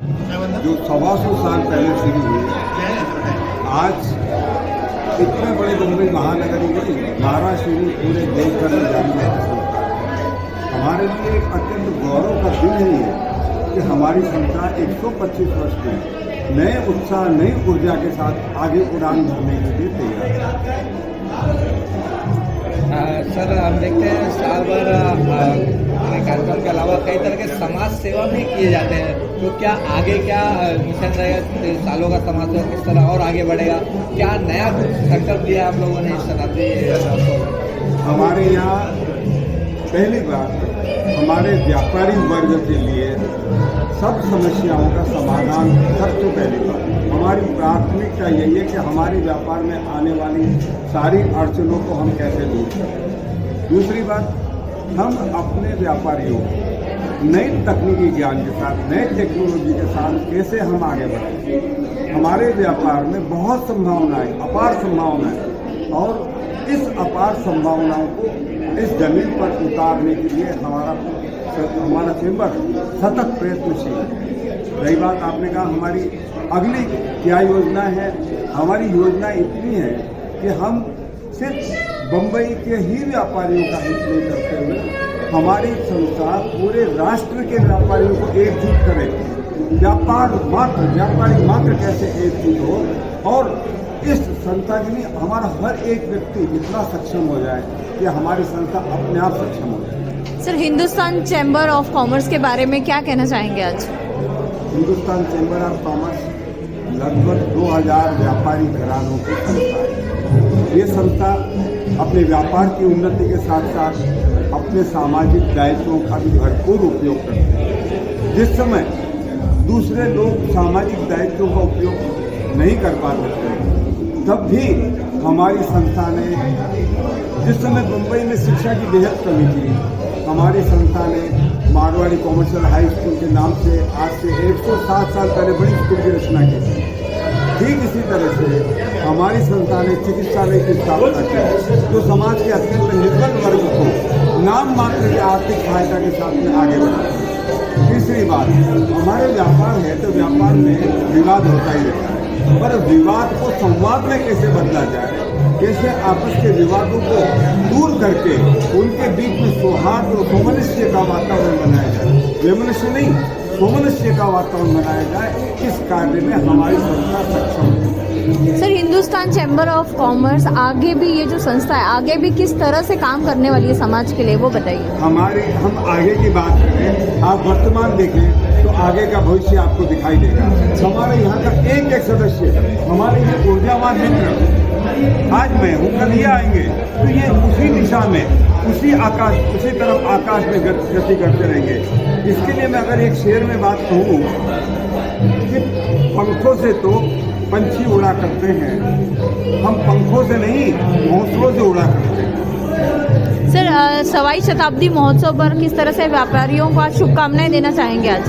जो 125 साल पहले शुरू हुई, आज इतने बड़े मुंबई महानगरी में 12 शुरू पूरे देश भर में जारी है। हमारे लिए एक अत्यंत गौरव का दिन है ये कि हमारी संस्था 125 वर्ष में नए उत्साह, नई ऊर्जा के साथ आगे उड़ान भरने के लिए तैयार है। सर, हम देखते हैं साल भर कार्यक्रम के अलावा कई तरह के समाज सेवा भी किए जाते हैं, तो क्या आगे क्या मिशन रहेगा? सालों का समाज सेवा किस तरह और आगे बढ़ेगा? क्या नया संकल्प लिया आप लोगों ने इस शताब्दी? हमारे यहाँ पहली बार हमारे व्यापारी वर्ग के लिए सब समस्याओं का समाधान, सबसे पहली बात हमारी प्राथमिकता यही है कि हमारे व्यापार में आने वाली सारी अड़चनों को हम कैसे दूर करें। दूसरी बात, हम अपने व्यापारियों नई तकनीकी ज्ञान के साथ, नए टेक्नोलॉजी के साथ कैसे हम आगे बढ़ें। हमारे व्यापार में बहुत संभावनाएं, अपार संभावनाएं, और इस अपार संभावनाओं को इस जमीन पर उतारने के लिए हमारा चेंबर सतत प्रयत्नशील है। रही बात, आपने कहा हमारी अगली क्या योजना है, हमारी योजना इतनी है कि हम सिर्फ बम्बई के ही व्यापारियों का हित नहीं करते हुए हमारी संस्था पूरे राष्ट्र के व्यापारियों को एकजुट करे। व्यापारी मात्र कैसे एकजुट हो और इस संस्था के लिए हमारा हर एक व्यक्ति इतना सक्षम हो जाए कि हमारी संस्था अपने आप सक्षम हो जाए। Sir, Hindustan chamber of commerce के बारे में क्या कहना चाहेंगे आज? हिंदुस्तान चैम्बर ऑफ कॉमर्स लगभग 2000 व्यापारी घरानों की संस्था है। ये संस्था अपने व्यापार की उन्नति के साथ साथ अपने सामाजिक दायित्वों का भी भरपूर उपयोग करते हैं। जिस समय दूसरे लोग सामाजिक दायित्वों का उपयोग नहीं कर पाते थे, तब भी हमारी संस्था ने, जिस समय मुंबई में शिक्षा की बेहद कमी थी, हमारी संस्था ने मारवाड़ी कॉमर्शियल हाई स्कूल के नाम से आज से 160 साल पहले बड़ी स्कूल की रचना की। ठीक इसी तरह से हमारी संस्था ने चिकित्सालय की स्थापना की, जो समाज के अत्यंत निर्बल वर्ग को नाम मात्र की आर्थिक सहायता के साथ में आगे बढ़ा। तीसरी बात, हमारे व्यापार है तो व्यापार में विवाद होता ही रहता है, पर विवाद को संवाद में कैसे बदला जाए, कैसे आपस के विवादों को दूर करके उनके बीच में सौहार्द और सोमनस्य का वातावरण बनाया जाए, वैमनस्य नहीं, सोमनस्य का वातावरण बनाया जाए, इस कार्य में हमारी संस्था सक्षम है। Sir, Hindustan chamber of commerce आगे भी, ये जो संस्था है, आगे भी किस तरह से काम करने वाली है समाज के लिए, वो बताइए। हम आगे की बात करें, आप वर्तमान देखें तो आगे का भविष्य आपको दिखाई देगा। हमारे यहाँ का एक एक सदस्य, हमारे ये ऊर्जावान मित्र, आज मैं हूँ, कल ये आएंगे, तो ये उसी दिशा में, उसी तरफ आकाश में गति करते रहेंगे। इसके लिए मैं अगर एक शेर में बात कहूँ कि पंखों से तो पंछी उड़ा करते हैं, हम पंखों से नहीं घोंसलों से उड़ा करते हैं। सर, सवाई शताब्दी महोत्सव पर किस तरह से व्यापारियों को आज शुभकामनाएं देना चाहेंगे? आज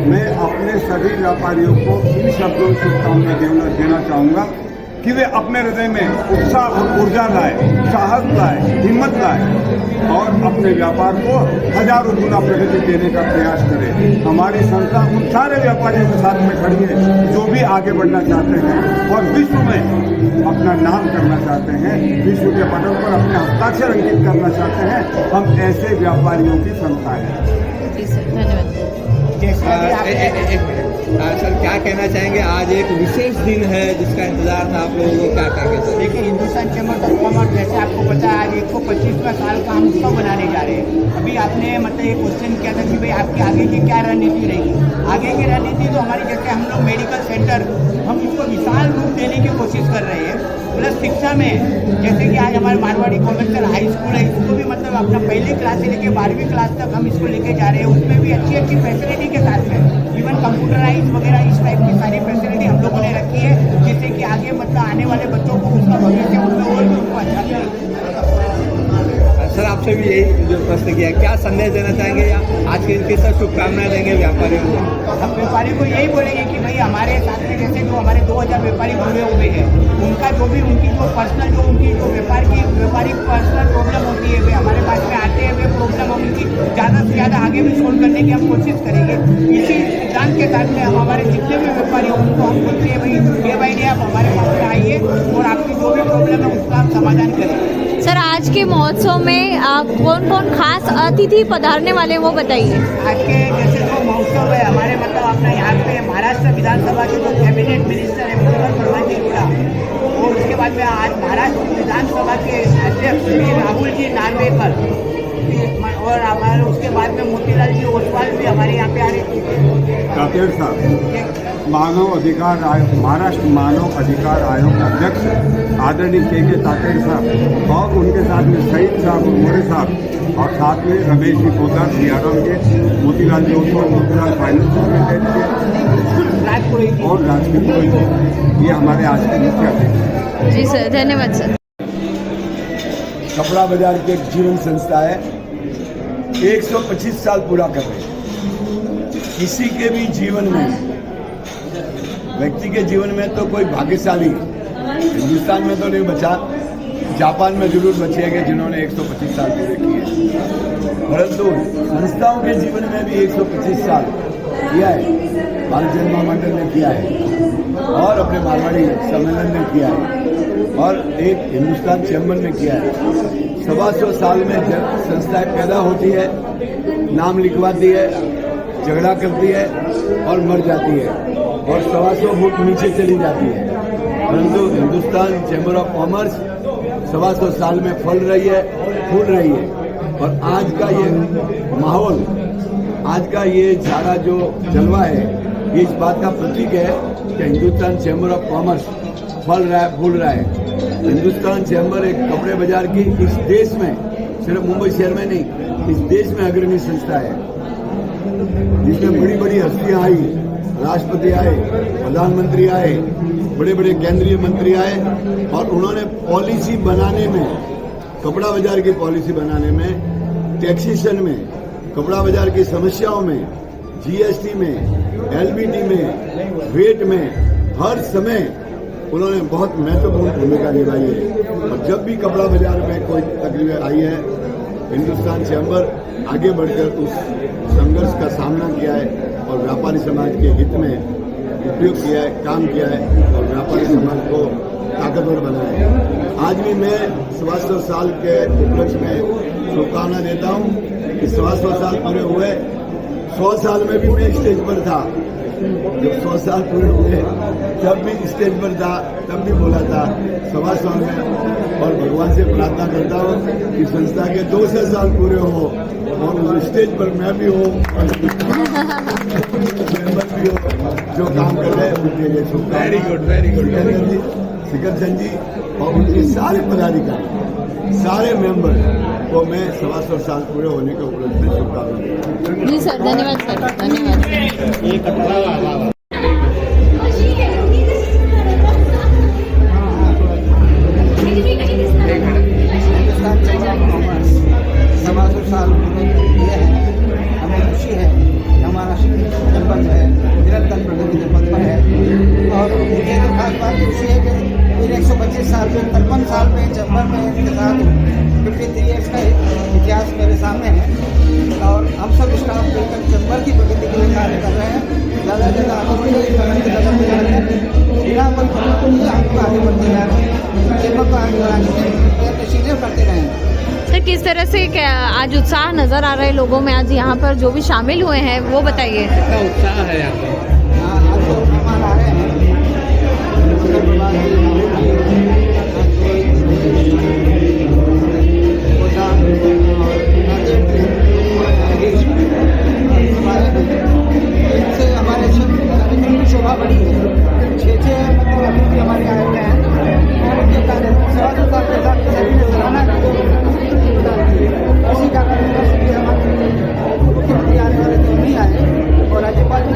मैं अपने सभी व्यापारियों को इन शब्दों में शुभकामनाएं देना चाहूँगा कि वे अपने हृदय में उत्साह और ऊर्जा लाए, साहस लाए, हिम्मत लाए और अपने व्यापार को हजारों गुना प्रगति देने का प्रयास करें। हमारी संस्था उन सारे व्यापारियों के साथ में खड़ी है जो भी आगे बढ़ना चाहते हैं और विश्व में अपना नाम करना चाहते हैं, विश्व के पटल पर अपने हस्ताक्षर अंकित करना चाहते हैं। हम ऐसे व्यापारियों की संस्था है। जी सर, धन्यवाद। एक मिनट सर, क्या कहना चाहेंगे? आज एक विशेष दिन है जिसका इंतजार था आप लोगों को, क्या कहेंगे सर? देखिए, हिंदुस्तान चैम्बर ऑफ कॉमर्स, जैसे आपको पता है, आज 125वां साल का हम उत्सव बनाने जा रहे हैं। अभी आपने मतलब एक क्वेश्चन किया था कि भाई आपकी आगे की क्या रणनीति रहेगी। आगे की रणनीति तो हमारी, जैसे हम लोग मेडिकल सेंटर, हम इसको विशाल रूप देने की कोशिश कर रहे हैं। प्लस शिक्षा में, जैसे कि आज हमारे मारवाड़ी कॉमर्शियल हाई स्कूल है, इसको भी मतलब अपना पहली क्लास से लेकर 12वीं क्लास तक हम इसको लेके जा रहे हैं। उसमें भी अच्छी अच्छी फैसिलिटी के साथ में, इवन कंप्यूटराइज वगैरह इस टाइप की सारी फैसिलिटी हम लोगों ने रखी है, जिससे कि आगे मतलब आने वाले बच्चों को उसका भविष्य उसमें और भी उनको अच्छा लगेगा। सर, आप आपसे भी यही जो प्रश्न किया, क्या संदेश देना चाहेंगे या आज के दिन किस तरह शुभकामनाएं देंगे व्यापारियों को? हम व्यापारी को यही बोलेंगे कि भाई हमारे साथ में जैसे जो हमारे 2000 व्यापारी जुड़े हुए हैं, उनका जो भी उनकी जो पर्सनल जो उनकी जो व्यापारिक पर्सनल प्रॉब्लम होती है, वे हमारे पास में आते हैं, वे प्रॉब्लम हम उनकी ज़्यादा से ज़्यादा आगे भी सोल्व करने की हम कोशिश करेंगे। इसी सिद्धांत के साथ में हम हमारे जितने भी व्यापारी हैं उनको हम बोलते हैं भाई डे बाई डे आप हमारे पास में आइए और आपकी जो भी प्रॉब्लम है उसका हम समाधान करें। सर, आज के महोत्सव में कौन कौन खास अतिथि पधारने वाले हैं वो बताइए। आज के जैसे जो महोत्सव है हमारे मतलब अपना यहाँ पे महाराष्ट्र विधानसभा के जो कैबिनेट मिनिस्टर है मनोहर पर्रिकर जी जुड़ा, और उसके बाद में आज महाराष्ट्र विधानसभा के अध्यक्ष श्री राहुल जी नार्वेकर, और हमारे उसके बाद में मोतीलाल जी ओसवाल भी हमारे यहाँ पे आ रहे थे। तातेड़ साहब महाराष्ट्र मानव अधिकार आयोग के अध्यक्ष आदरणीय के तातेड़ साहब और उनके साथ में सईद साहब मोरे साहब और साथ में रमेश जी पोदार सीआरएम के, मोतीलाल जी ओसवाल मोतीलाल फाइनेंस लिमिटेड के और राजकीय, ये हमारे आज के मुख्य अतिथि। जी सर, धन्यवाद सर। कपड़ा बाजार की एक जीवन संस्था है, 125 साल पूरा कर रहे हैं। किसी के भी जीवन में, व्यक्ति के जीवन में तो कोई भाग्यशाली हिंदुस्तान में तो नहीं बचा, जापान में जरूर बचेंगे जिन्होंने 125 साल पूरे किए, परंतु संस्थाओं के जीवन में भी 125 साल किया है। भारत जन महामंडल ने किया है और अपने मारवाड़ी सम्मेलन ने किया है और एक हिंदुस्तान चैम्बर ने किया है। 125 साल में जब संस्थाएं पैदा होती है, नाम लिखवाती है, झगड़ा करती है और मर जाती है और 125 फुट नीचे चली जाती है, परंतु हिंदुस्तान चैम्बर ऑफ कॉमर्स 125 साल में फल रही है, फूल रही है। और आज का ये माहौल, आज का ये सारा जो जलवा है, ये इस बात का प्रतीक है कि हिंदुस्तान चैम्बर ऑफ कॉमर्स फल रहा है, फूल रहा है। हिंदुस्तान चैम्बर एक कपड़े बाजार की इस देश में, सिर्फ मुंबई शहर में नहीं, इस देश में अग्रणी संस्था है, जिसमें बड़ी बड़ी हस्तियां आई, राष्ट्रपति आए, प्रधानमंत्री आए, बड़े बड़े केंद्रीय मंत्री आए और उन्होंने पॉलिसी बनाने में, कपड़ा बाजार की पॉलिसी बनाने में, टैक्सेशन में, कपड़ा बाजार की समस्याओं में, जीएसटी में, एलबीटी में, वेट में, हर समय उन्होंने बहुत महत्वपूर्ण भूमिका निभाई है। और जब भी कपड़ा बाजार में कोई तकलीफ आई है, हिंदुस्तान चैम्बर आगे बढ़कर उस संघर्ष का सामना किया है और व्यापारी समाज के हित में उपयोग किया है, काम किया है और व्यापारी समाज को ताकतवर बनाया है। आज भी मैं 125 साल के उपलक्ष्य में शुभकामना देता हूँ कि 125 साल पूरे हुए, 100 साल में भी मैं स्टेज पर था, जब 100 साल पूरे हुए तब भी स्टेज पर था, तब भी बोला था 125 में, और भगवान से प्रार्थना करता हूँ कि संस्था के 200 साल पूरे हो और उस स्टेज पर मैं भी हूँ और मेंबर भी हो, जो काम कर रहे हैं उनके लिए शुभकामनाएं। Very good, very good. Shikhar Chand ji और उनके सारे पदाधिकारी, सारे मेंबर को मैं 125 साल पूरे होने के उपलक्ष्य में शुभकामनाएं देता हूं। जी सर, धन्यवाद सर, धन्यवाद। हिंदुस्तान चैम्बर ऑफ कॉमर्स 125 साल पूरे किए हैं। हमें खुशी है कि हमारा चैम्बर जो है निरंतर प्रगति के पथ पर है और मुझे तो खास बात खुशी है कि इन 125 साल में 53 साल में चैम्बर में इनके साथ 53 ईयर्स का इतिहास मेरे सामने है और हम सब स्टाफ मिलकर चैम्बर की प्रगति के लिए कार्य कर रहे हैं। ज़्यादा से ज़्यादा कदम मिला है, बिना कोई प्रगति नहीं, हमको आगे बढ़ते जा रहे हैं, चैम्बर को आगे बढ़ाने के प्रयत्नशील करते रहें। सर, किस तरह से क्या आज उत्साह नजर आ रहा है लोगों में, आज यहाँ पर जो भी शामिल हुए हैं वो बताइए। कितना उत्साह है यहाँ पे? आज जो मेहमान आ रहे हैं इनसे हमारे शोभा बढ़ी है। 6 अतिथि हमारे आए हुए हैं और उनके कार्य 125 साल के साथ सभी ने सराहना इसी का कारण हमारे मुख्यमंत्री आने वाले तो नहीं आए और राज्यपाल जी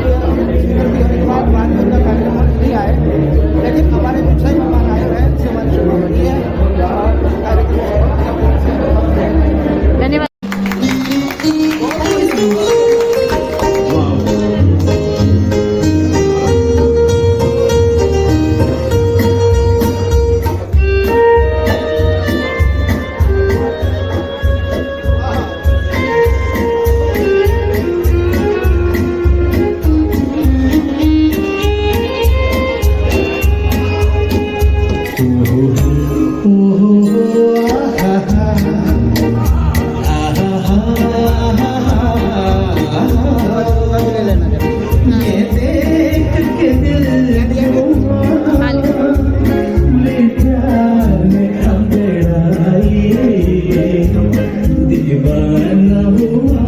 दीवाना हुआ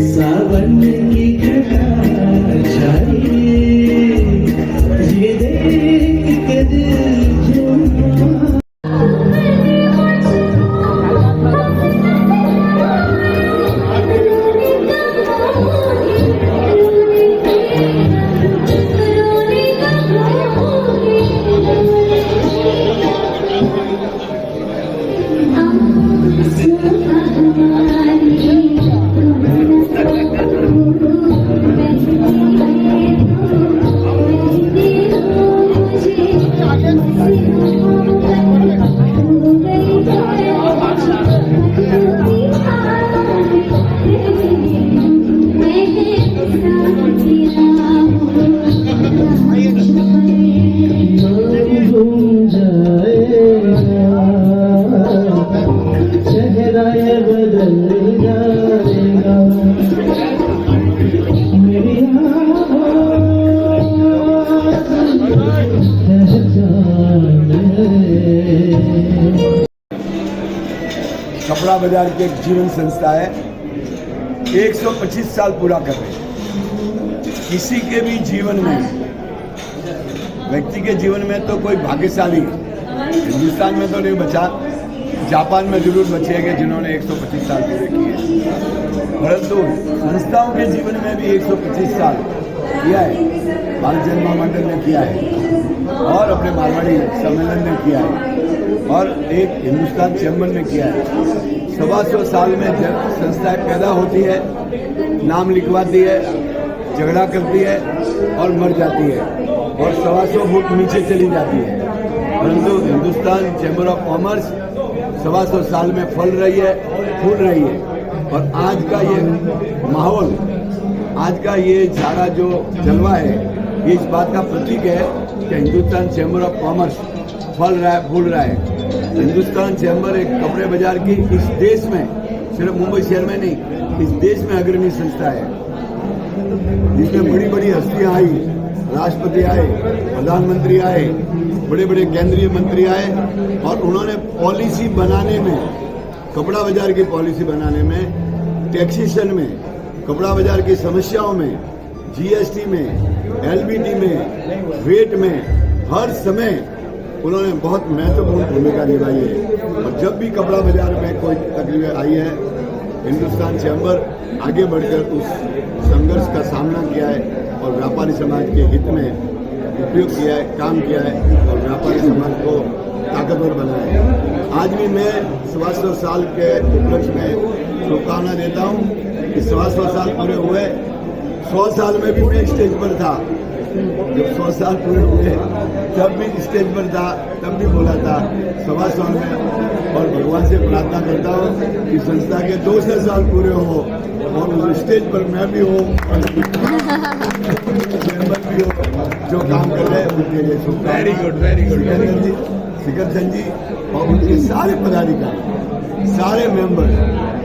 सावन की घटा छाई ये देख के दिल झूमा। कपड़ा बाजार की एक जीवन संस्था है, 125 साल पूरा कर रही है। किसी के भी जीवन में, व्यक्ति के जीवन में तो कोई भाग्यशाली हिंदुस्तान में तो नहीं बचा, जापान में जरूर बचेंगे जिन्होंने 125 साल पूरे किए, परंतु संस्थाओं के जीवन में भी 125 साल किया है। भारत जन महामंडल ने किया है और अपने मारवाड़ी सम्मेलन ने किया है और एक हिंदुस्तान चैम्बर ने किया है। 125 साल में जब संस्थाएं पैदा होती है, नाम लिखवाती है, झगड़ा करती है और मर जाती है और 125 फुट नीचे चली जाती है, परंतु हिंदुस्तान चैम्बर ऑफ कॉमर्स 125 साल में फल रही है, फूल रही है। और आज का ये माहौल, आज का ये सारा जो जलवा है, ये इस बात का प्रतीक है कि हिंदुस्तान चैम्बर ऑफ कॉमर्स फल रहा है, फूल रहा है। हिंदुस्तान चैम्बर एक कपड़े बाजार की इस देश में, सिर्फ मुंबई शहर में नहीं, इस देश में अग्रणी संस्था है, जिसमें बड़ी बड़ी हस्तियां आई, राष्ट्रपति आए, प्रधानमंत्री आए, बड़े बड़े केंद्रीय मंत्री आए और उन्होंने पॉलिसी बनाने में, कपड़ा बाजार की पॉलिसी बनाने में, टैक्सेशन में, कपड़ा बाजार की समस्याओं में, जीएसटी में, एलबीटी में, वेट में, हर समय उन्होंने बहुत महत्वपूर्ण भूमिका निभाई है। और जब भी कपड़ा बाजार में कोई तकलीफ आई है, हिंदुस्तान चैम्बर आगे बढ़कर उस संघर्ष का सामना किया है और व्यापारी समाज के हित में उपयोग किया है, काम किया है और व्यापारी समाज को ताकतवर बनाया है। आज भी मैं 125 साल के उपलक्ष्य में शुभकामना देता हूँ कि 125 साल पूरे हुए। 100 साल में भी मैं स्टेज पर था, जब 100 साल पूरे हुए तब भी स्टेज पर था, तब भी बोला था 125 में। और भगवान से प्रार्थना करता हूँ कि संस्था के 200 साल पूरे हो और उस स्टेज पर मैं भी हूँ भी हो, जो काम कर रहे हैं उनके लिए शुभकामनाएं। Very good, very good. Shikhar Chand ji और उनके सारे पदाधिकारी, सारे मेंबर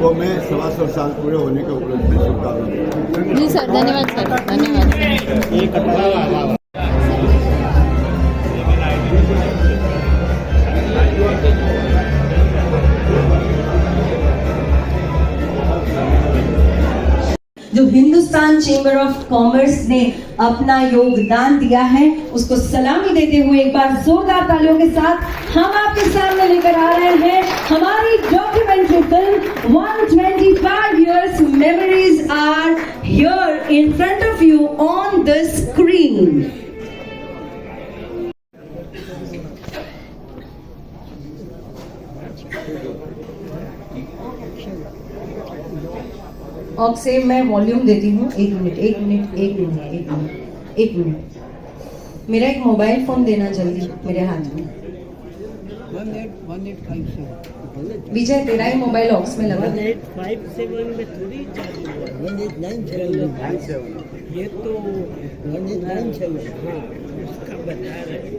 को मैं 125 साल पूरे होने के उपलक्ष्य में शुभकामनाएं। जी सर, धन्यवाद सर, धन्यवाद। जो हिंदुस्तान चेंबर ऑफ कॉमर्स ने अपना योगदान दिया है, उसको सलामी देते हुए एक बार जोरदार तालियों के साथ हम आपके सामने लेकर आ रहे हैं हमारी documentary film 125 years memories are here in front of you on the screen. और से मैं वॉल्यूम देती हूँ। एक मिनट। मेरा एक मोबाइल फोन देना जल्दी मेरे हाथ में। 1857 विजय, तेरा ही मोबाइल ऑक्स में लगा। 1857 में थोड़ी 1897 ये तो 1897 हाँ उसका बता रहे।